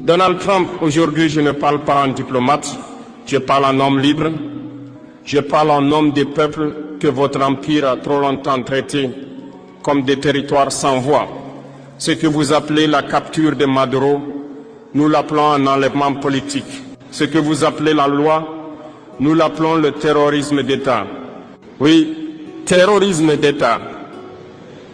Donald Trump, aujourd'hui, je ne parle pas en diplomate, je parle en homme libre, je parle en homme des peuples que votre empire a trop longtemps traités comme des territoires sans voix. Ce que vous appelez la capture de Maduro, nous l'appelons un enlèvement politique. Ce que vous appelez la loi, nous l'appelons le terrorisme d'État. Oui, terrorisme d'État.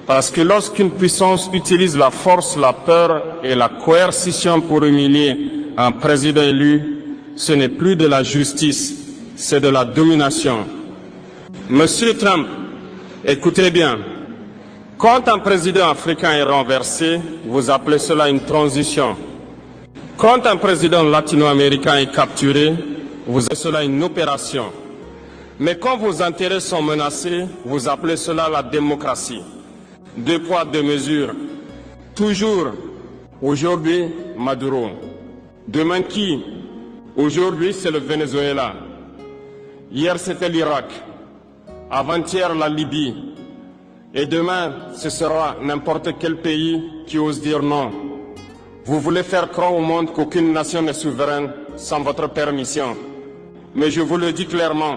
Parce que lorsqu'une puissance utilise la force, la peur et la coercition pour humilier un président élu, ce n'est plus de la justice, c'est de la domination. Monsieur Trump, écoutez bien, quand un président africain est renversé, vous appelez cela une transition. Quand un président latino-américain est capturé, vous appelez cela une opération. Mais quand vos intérêts sont menacés, vous appelez cela la démocratie. Deux poids, deux mesures. Toujours, aujourd'hui, Maduro. Demain qui? Aujourd'hui, c'est le Venezuela. Hier, c'était l'Irak. Avant-hier, la Libye. Et demain, ce sera n'importe quel pays qui ose dire non. Vous voulez faire croire au monde qu'aucune nation n'est souveraine sans votre permission. Mais je vous le dis clairement,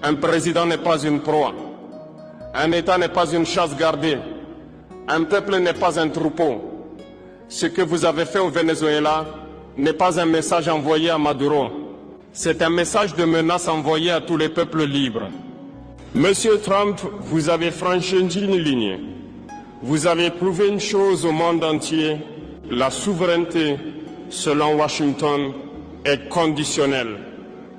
un président n'est pas une proie. Un État n'est pas une chasse gardée. Un peuple n'est pas un troupeau. Ce que vous avez fait au Venezuela n'est pas un message envoyé à Maduro. C'est un message de menace envoyé à tous les peuples libres. Monsieur Trump, vous avez franchi une ligne. Vous avez prouvé une chose au monde entier. La souveraineté, selon Washington, est conditionnelle.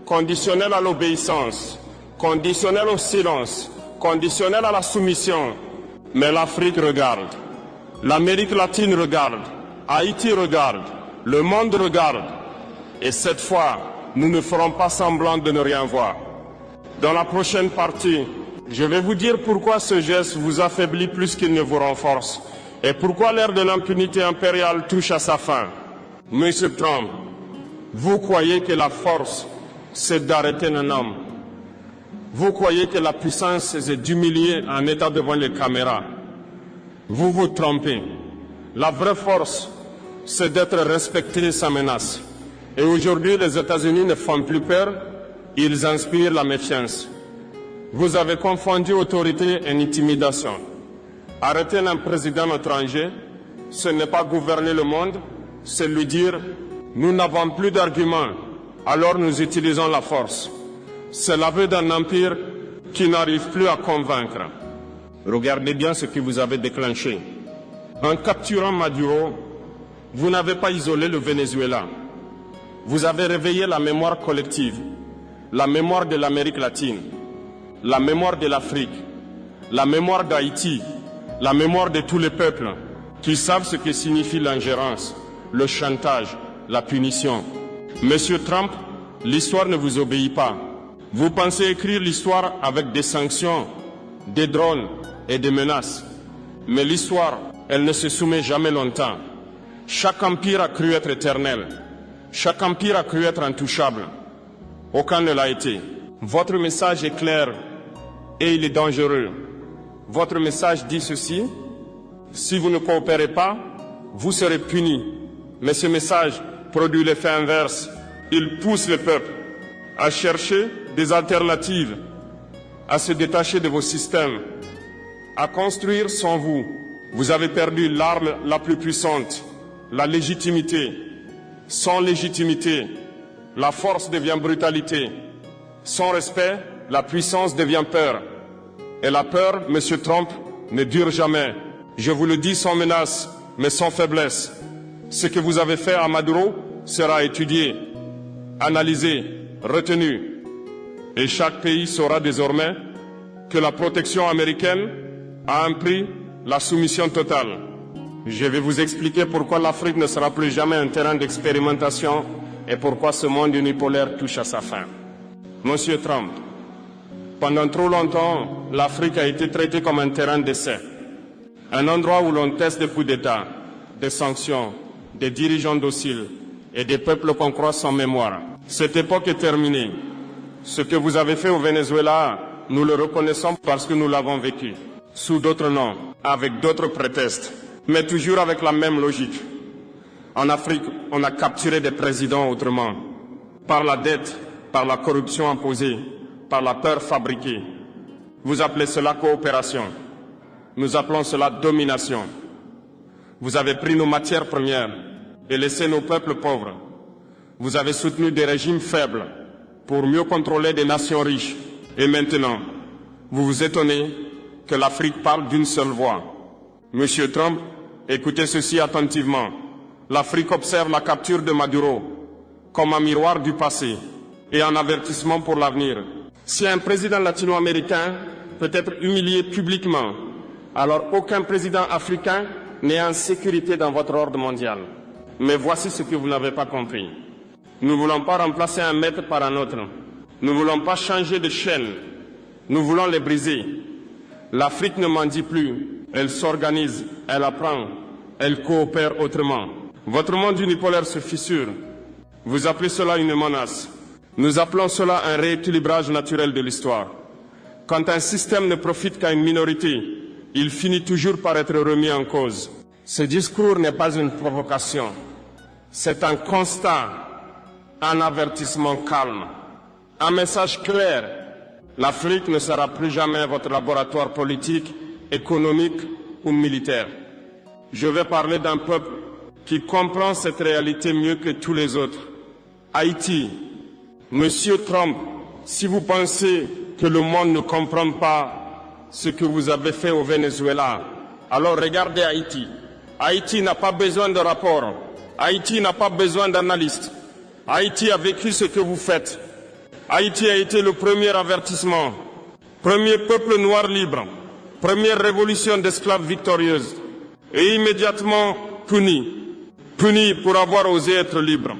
Conditionnelle à l'obéissance, conditionnelle au silence, conditionnelle à la soumission. Mais l'Afrique regarde, l'Amérique latine regarde, Haïti regarde, le monde regarde. Et cette fois, nous ne ferons pas semblant de ne rien voir. Dans la prochaine partie, je vais vous dire pourquoi ce geste vous affaiblit plus qu'il ne vous renforce et pourquoi l'ère de l'impunité impériale touche à sa fin. Monsieur Trump, vous croyez que la force, c'est d'arrêter un homme. Vous croyez que la puissance, c'est d'humilier un État devant les caméras. Vous vous trompez. La vraie force, c'est d'être respecté sans menace. Et aujourd'hui, les États-Unis ne font plus peur, ils inspirent la méfiance. Vous avez confondu autorité et intimidation. Arrêter un président étranger, ce n'est pas gouverner le monde, c'est lui dire « nous n'avons plus d'arguments, alors nous utilisons la force ». C'est l'aveu d'un empire qui n'arrive plus à convaincre. Regardez bien ce que vous avez déclenché. En capturant Maduro, vous n'avez pas isolé le Venezuela. Vous avez réveillé la mémoire collective, la mémoire de l'Amérique latine, la mémoire de l'Afrique, la mémoire d'Haïti, la mémoire de tous les peuples qui savent ce que signifie l'ingérence, le chantage, la punition. Monsieur Trump, l'histoire ne vous obéit pas. Vous pensez écrire l'histoire avec des sanctions, des drones et des menaces. Mais l'histoire, elle ne se soumet jamais longtemps. Chaque empire a cru être éternel. Chaque empire a cru être intouchable. Aucun ne l'a été. Votre message est clair et il est dangereux. Votre message dit ceci: si vous ne coopérez pas, vous serez punis. Mais ce message produit l'effet inverse. Il pousse le peuple à chercher des alternatives, à se détacher de vos systèmes, à construire sans vous. Vous avez perdu l'arme la plus puissante, la légitimité. Sans légitimité, la force devient brutalité. Sans respect, la puissance devient peur. Et la peur, Monsieur Trump, ne dure jamais. Je vous le dis sans menace, mais sans faiblesse. Ce que vous avez fait à Maduro sera étudié, analysé, retenu. Et chaque pays saura désormais que la protection américaine a un prix, la soumission totale. Je vais vous expliquer pourquoi l'Afrique ne sera plus jamais un terrain d'expérimentation et pourquoi ce monde unipolaire touche à sa fin. Monsieur Trump, pendant trop longtemps, l'Afrique a été traitée comme un terrain d'essai. Un endroit où l'on teste des coups d'État, des sanctions, des dirigeants dociles et des peuples qu'on croit sans mémoire. Cette époque est terminée. Ce que vous avez fait au Venezuela, nous le reconnaissons parce que nous l'avons vécu. Sous d'autres noms, avec d'autres prétextes, mais toujours avec la même logique. En Afrique, on a capturé des présidents autrement, par la dette, par la corruption imposée, par la peur fabriquée. Vous appelez cela coopération. Nous appelons cela domination. Vous avez pris nos matières premières et laissé nos peuples pauvres. Vous avez soutenu des régimes faibles pour mieux contrôler des nations riches. Et maintenant, vous vous étonnez que l'Afrique parle d'une seule voix. Monsieur Trump, écoutez ceci attentivement. L'Afrique observe la capture de Maduro comme un miroir du passé et un avertissement pour l'avenir. Si un président latino-américain peut être humilié publiquement, alors aucun président africain n'est en sécurité dans votre ordre mondial. Mais voici ce que vous n'avez pas compris. Nous ne voulons pas remplacer un maître par un autre. Nous ne voulons pas changer de chaîne. Nous voulons les briser. L'Afrique ne mendie plus. Elle s'organise, elle apprend, elle coopère autrement. Votre monde unipolaire se fissure. Vous appelez cela une menace. Nous appelons cela un rééquilibrage naturel de l'histoire. Quand un système ne profite qu'à une minorité, il finit toujours par être remis en cause. Ce discours n'est pas une provocation. C'est un constat, un avertissement calme, un message clair. L'Afrique ne sera plus jamais votre laboratoire politique, économique ou militaire. Je vais parler d'un peuple qui comprend cette réalité mieux que tous les autres. Haïti. Monsieur Trump, si vous pensez que le monde ne comprend pas ce que vous avez fait au Venezuela, alors regardez Haïti. Haïti n'a pas besoin de rapport. Haïti n'a pas besoin d'analystes. Haïti a vécu ce que vous faites. Haïti a été le premier avertissement, premier peuple noir libre, première révolution d'esclaves victorieuse, et immédiatement puni. Puni pour avoir osé être libre,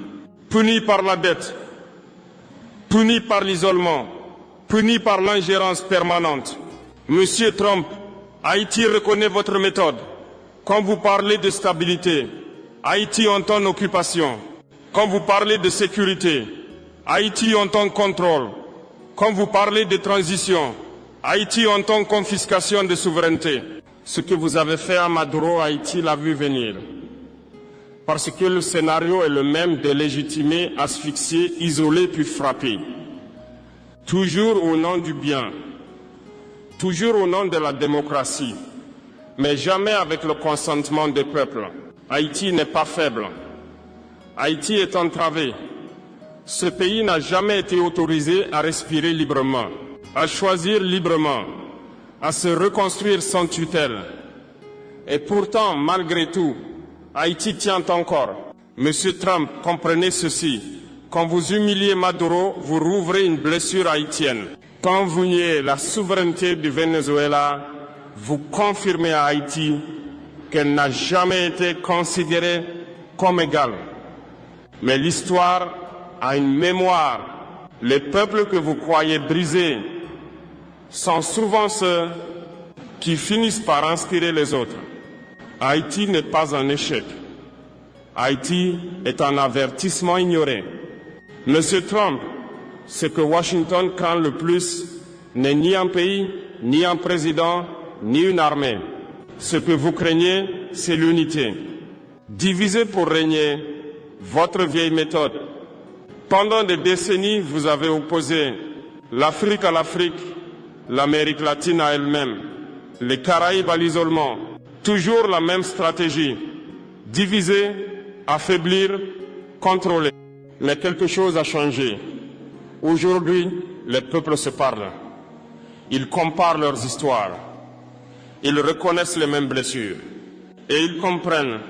puni par la dette, puni par l'isolement, puni par l'ingérence permanente. Monsieur Trump, Haïti reconnaît votre méthode. Quand vous parlez de stabilité, Haïti entend occupation. Quand vous parlez de sécurité, Haïti entend contrôle. Quand vous parlez de transition, Haïti entend confiscation de souveraineté. Ce que vous avez fait à Maduro, Haïti l'a vu venir. Parce que le scénario est le même de légitimer, asphyxier, isoler puis frapper. Toujours au nom du bien, toujours au nom de la démocratie, mais jamais avec le consentement des peuples. Haïti n'est pas faible. Haïti est entravé. Ce pays n'a jamais été autorisé à respirer librement, à choisir librement, à se reconstruire sans tutelle. Et pourtant, malgré tout, Haïti tient encore. Monsieur Trump, comprenez ceci. Quand vous humiliez Maduro, vous rouvrez une blessure haïtienne. Quand vous niez la souveraineté du Venezuela, vous confirmez à Haïti qu'elle n'a jamais été considérée comme égale. Mais l'histoire a une mémoire. Les peuples que vous croyez brisés sont souvent ceux qui finissent par inspirer les autres. Haïti n'est pas un échec. Haïti est un avertissement ignoré. Monsieur Trump, ce que Washington craint le plus n'est ni un pays, ni un président, ni une armée. Ce que vous craignez, c'est l'unité. Diviser pour régner, votre vieille méthode. Pendant des décennies, vous avez opposé l'Afrique à l'Afrique, l'Amérique latine à elle-même, les Caraïbes à l'isolement. Toujours la même stratégie. Diviser, affaiblir, contrôler. Mais quelque chose a changé. Aujourd'hui, les peuples se parlent. Ils comparent leurs histoires. Ils reconnaissent les mêmes blessures. Et ils comprennent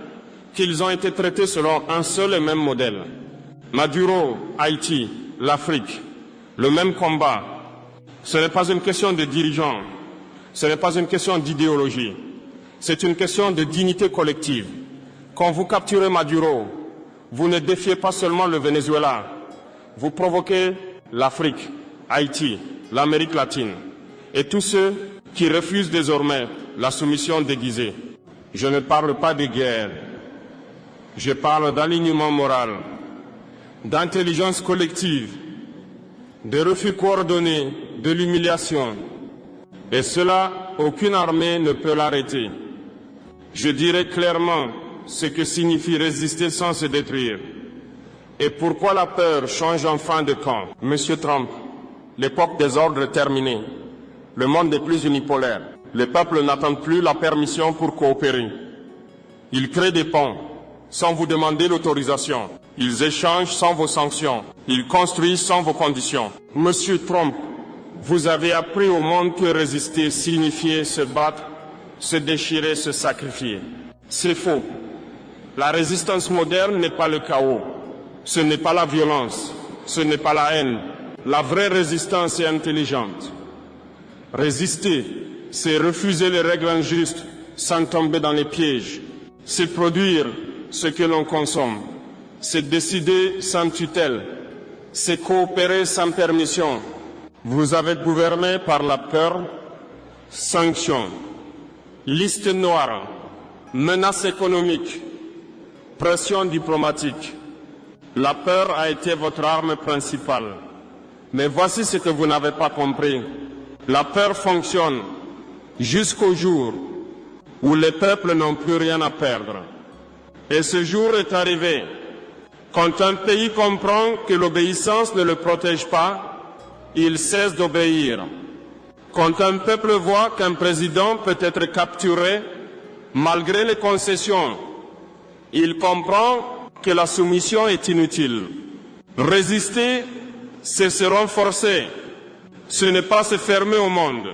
qu'ils ont été traités selon un seul et même modèle. Maduro, Haïti, l'Afrique, le même combat. Ce n'est pas une question de dirigeants. Ce n'est pas une question d'idéologie. C'est une question de dignité collective. Quand vous capturez Maduro, vous ne défiez pas seulement le Venezuela. Vous provoquez l'Afrique, Haïti, l'Amérique latine et tous ceux qui refusent désormais la soumission déguisée. Je ne parle pas de guerre. Je parle d'alignement moral, d'intelligence collective, de refus coordonné, de l'humiliation. Et cela, aucune armée ne peut l'arrêter. Je dirais clairement ce que signifie résister sans se détruire. Et pourquoi la peur change enfin de camp? Monsieur Trump, l'époque des ordres est terminée. Le monde n'est plus unipolaire. Les peuples n'attendent plus la permission pour coopérer. Ils créent des ponts sans vous demander l'autorisation. Ils échangent sans vos sanctions. Ils construisent sans vos conditions. Monsieur Trump, vous avez appris au monde que résister signifiait se battre, se déchirer, se sacrifier. C'est faux. La résistance moderne n'est pas le chaos. Ce n'est pas la violence. Ce n'est pas la haine. La vraie résistance est intelligente. Résister, c'est refuser les règles injustes sans tomber dans les pièges. C'est produire ce que l'on consomme. C'est décider sans tutelle. C'est coopérer sans permission. Vous avez gouverné par la peur, sanctions, liste noire, menaces économiques, pression diplomatique. La peur a été votre arme principale. Mais voici ce que vous n'avez pas compris. La peur fonctionne jusqu'au jour où les peuples n'ont plus rien à perdre. Et ce jour est arrivé. Quand un pays comprend que l'obéissance ne le protège pas, il cesse d'obéir. Quand un peuple voit qu'un président peut être capturé malgré les concessions, il comprend que la soumission est inutile. Résister, c'est se renforcer. Ce n'est pas se fermer au monde.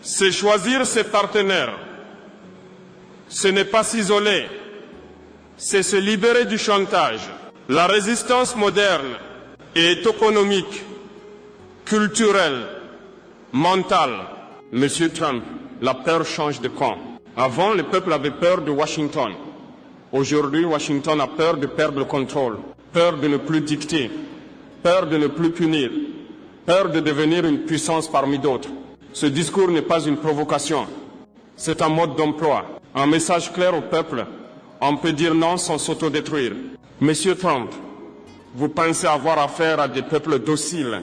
C'est choisir ses partenaires. Ce n'est pas s'isoler. C'est se libérer du chantage. La résistance moderne est économique, culturelle, mentale. Monsieur Trump, la peur change de camp. Avant, le peuple avait peur de Washington. Aujourd'hui, Washington a peur de perdre le contrôle, peur de ne plus dicter, peur de ne plus punir, peur de devenir une puissance parmi d'autres. Ce discours n'est pas une provocation, c'est un mode d'emploi, un message clair au peuple. On peut dire non sans s'autodétruire. Monsieur Trump, vous pensez avoir affaire à des peuples dociles,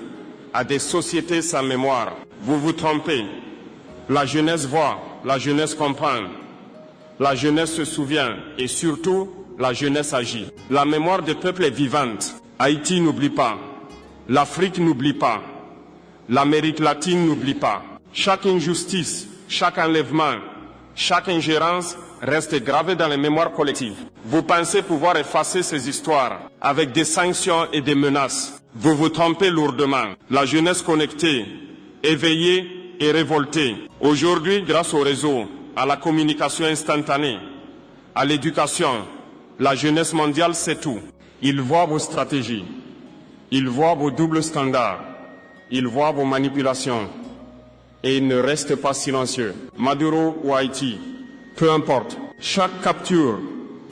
à des sociétés sans mémoire. Vous vous trompez. La jeunesse voit, la jeunesse comprend. La jeunesse se souvient et surtout, la jeunesse agit. La mémoire des peuples est vivante. Haïti n'oublie pas. L'Afrique n'oublie pas. L'Amérique latine n'oublie pas. Chaque injustice, chaque enlèvement, chaque ingérence reste gravée dans les mémoires collectives. Vous pensez pouvoir effacer ces histoires avec des sanctions et des menaces. Vous vous trompez lourdement. La jeunesse connectée, éveillée et révoltée. Aujourd'hui, grâce au réseau, à la communication instantanée, à l'éducation, la jeunesse mondiale sait tout. Ils voient vos stratégies. Ils voient vos doubles standards. Ils voient vos manipulations. Et ils ne restent pas silencieux. Maduro ou Haïti, peu importe. Chaque capture,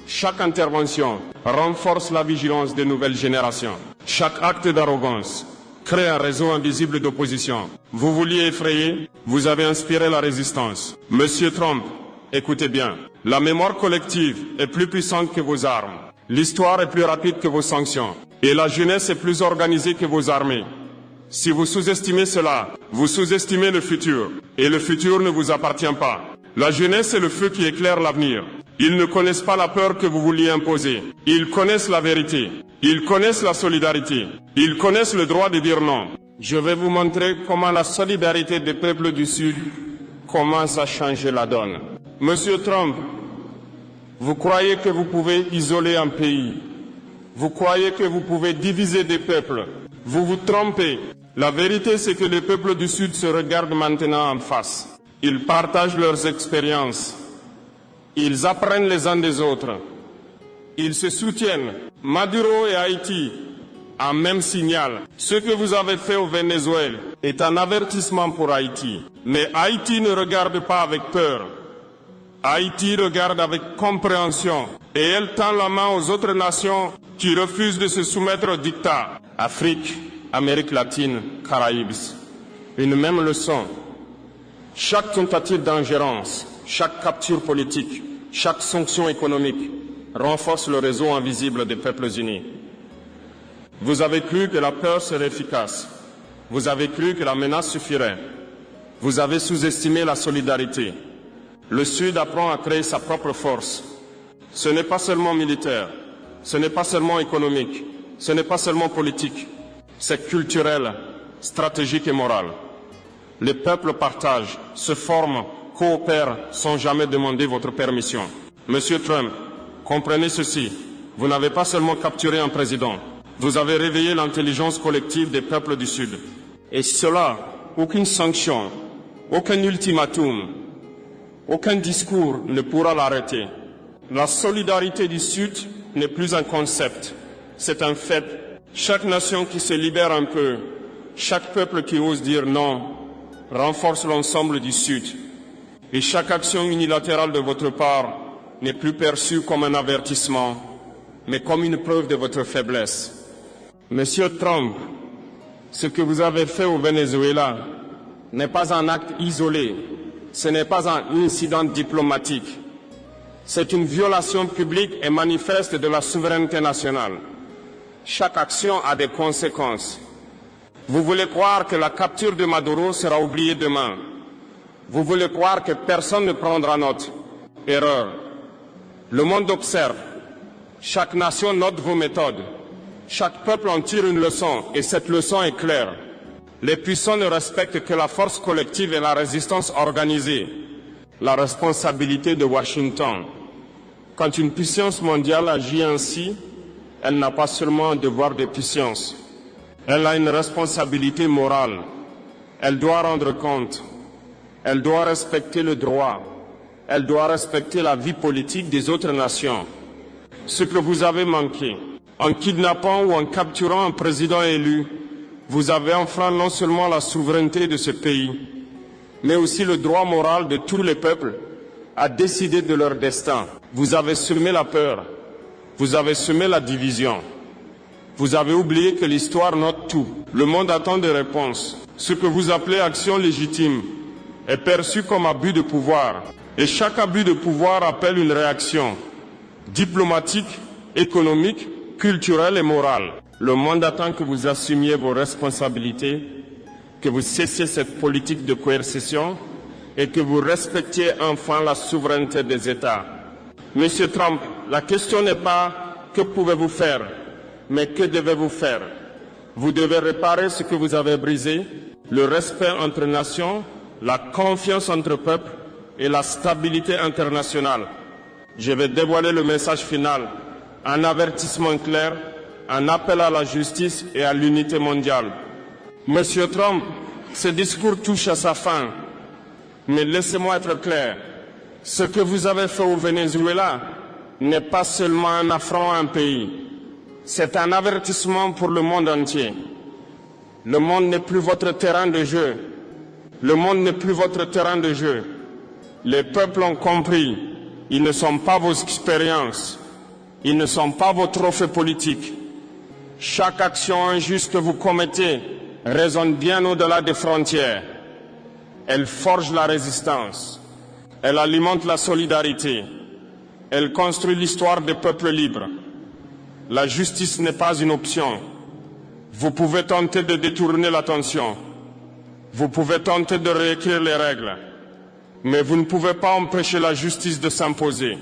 chaque intervention renforce la vigilance des nouvelles générations. Chaque acte d'arrogance crée un réseau invisible d'opposition. Vous vouliez effrayer, vous avez inspiré la résistance. Monsieur Trump, écoutez bien. La mémoire collective est plus puissante que vos armes. L'histoire est plus rapide que vos sanctions. Et la jeunesse est plus organisée que vos armées. Si vous sous-estimez cela, vous sous-estimez le futur. Et le futur ne vous appartient pas. La jeunesse est le feu qui éclaire l'avenir. Ils ne connaissent pas la peur que vous vouliez imposer. Ils connaissent la vérité. Ils connaissent la solidarité. Ils connaissent le droit de dire non. Je vais vous montrer comment la solidarité des peuples du Sud commence à changer la donne. Monsieur Trump, vous croyez que vous pouvez isoler un pays. Vous croyez que vous pouvez diviser des peuples. Vous vous trompez. La vérité, c'est que les peuples du Sud se regardent maintenant en face. Ils partagent leurs expériences. Ils apprennent les uns des autres. Ils se soutiennent. Maduro et Haïti, un même signal. Ce que vous avez fait au Venezuela est un avertissement pour Haïti. Mais Haïti ne regarde pas avec peur. Haïti regarde avec compréhension. Et elle tend la main aux autres nations qui refusent de se soumettre au diktat. Afrique, Amérique latine, Caraïbes. Une même leçon. Chaque tentative d'ingérence, chaque capture politique, chaque sanction économique renforce le réseau invisible des peuples unis. Vous avez cru que la peur serait efficace. Vous avez cru que la menace suffirait. Vous avez sous-estimé la solidarité. Le Sud apprend à créer sa propre force. Ce n'est pas seulement militaire, ce n'est pas seulement économique, ce n'est pas seulement politique, c'est culturel, stratégique et moral. Les peuples partagent, se forment, coopèrent sans jamais demander votre permission. Monsieur Trump, comprenez ceci, vous n'avez pas seulement capturé un président, vous avez réveillé l'intelligence collective des peuples du Sud. Et cela, aucune sanction, aucun ultimatum, aucun discours ne pourra l'arrêter. La solidarité du Sud n'est plus un concept, c'est un fait. Chaque nation qui se libère un peu, chaque peuple qui ose dire non, renforce l'ensemble du Sud. Et chaque action unilatérale de votre part n'est plus perçue comme un avertissement, mais comme une preuve de votre faiblesse. Monsieur Trump, ce que vous avez fait au Venezuela n'est pas un acte isolé, ce n'est pas un incident diplomatique. C'est une violation publique et manifeste de la souveraineté nationale. Chaque action a des conséquences. Vous voulez croire que la capture de Maduro sera oubliée demain. Vous voulez croire que personne ne prendra note. Erreur. Le monde observe. Chaque nation note vos méthodes. Chaque peuple en tire une leçon, et cette leçon est claire. Les puissants ne respectent que la force collective et la résistance organisée. La responsabilité de Washington. Quand une puissance mondiale agit ainsi, elle n'a pas seulement un devoir de puissance. Elle a une responsabilité morale. Elle doit rendre compte. Elle doit respecter le droit. Elle doit respecter la vie politique des autres nations. Ce que vous avez manqué, en kidnappant ou en capturant un président élu, vous avez enfreint non seulement la souveraineté de ce pays, mais aussi le droit moral de tous les peuples à décider de leur destin. Vous avez semé la peur, vous avez semé la division. Vous avez oublié que l'histoire note tout. Le monde attend des réponses. Ce que vous appelez action légitime est perçu comme abus de pouvoir. Et chaque abus de pouvoir appelle une réaction diplomatique, économique, culturelle et morale. Le monde attend que vous assumiez vos responsabilités, que vous cessiez cette politique de coercition et que vous respectiez enfin la souveraineté des États. Monsieur Trump, la question n'est pas que pouvez-vous faire, mais que devez-vous faire? Vous devez réparer ce que vous avez brisé, le respect entre nations, la confiance entre peuples et la stabilité internationale. Je vais dévoiler le message final, un avertissement clair, un appel à la justice et à l'unité mondiale. Monsieur Trump, ce discours touche à sa fin, mais laissez-moi être clair. Ce que vous avez fait au Venezuela n'est pas seulement un affront à un pays, c'est un avertissement pour le monde entier. Le monde n'est plus votre terrain de jeu. Le monde n'est plus votre terrain de jeu. Les peuples ont compris, ils ne sont pas vos expériences, ils ne sont pas vos trophées politiques. Chaque action injuste que vous commettez résonne bien au-delà des frontières. Elle forge la résistance, elle alimente la solidarité, elle construit l'histoire des peuples libres. La justice n'est pas une option. Vous pouvez tenter de détourner l'attention, vous pouvez tenter de réécrire les règles, mais vous ne pouvez pas empêcher la justice de s'imposer.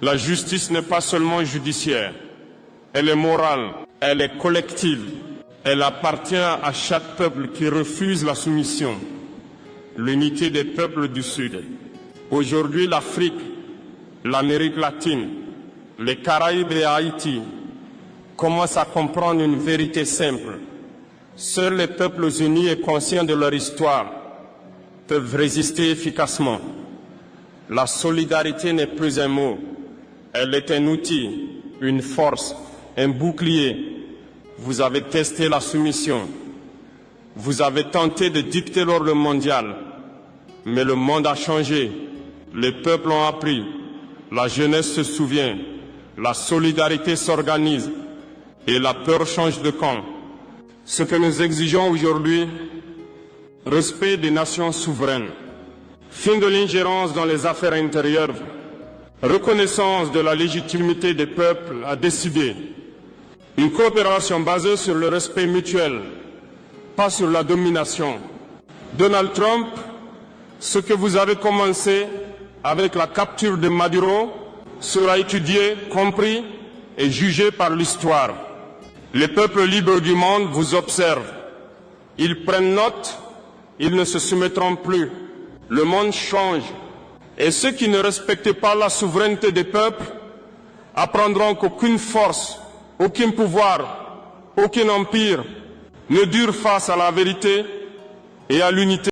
La justice n'est pas seulement judiciaire, elle est morale, elle est collective, elle appartient à chaque peuple qui refuse la soumission. L'unité des peuples du Sud. Aujourd'hui, l'Afrique, l'Amérique latine, les Caraïbes et Haïti commencent à comprendre une vérité simple. Seuls les peuples unis et conscients de leur histoire peuvent résister efficacement. La solidarité n'est plus un mot, elle est un outil, une force, un bouclier. Vous avez testé la soumission. Vous avez tenté de dicter l'ordre mondial, mais le monde a changé. Les peuples ont appris, la jeunesse se souvient, la solidarité s'organise et la peur change de camp. Ce que nous exigeons aujourd'hui, respect des nations souveraines, fin de l'ingérence dans les affaires intérieures, reconnaissance de la légitimité des peuples à décider, une coopération basée sur le respect mutuel, pas sur la domination. Donald Trump, ce que vous avez commencé avec la capture de Maduro sera étudié, compris et jugé par l'histoire. Les peuples libres du monde vous observent. Ils prennent note, ils ne se soumettront plus. Le monde change. Et ceux qui ne respectent pas la souveraineté des peuples apprendront qu'aucune force, aucun pouvoir, aucun empire ne dure face à la vérité et à l'unité.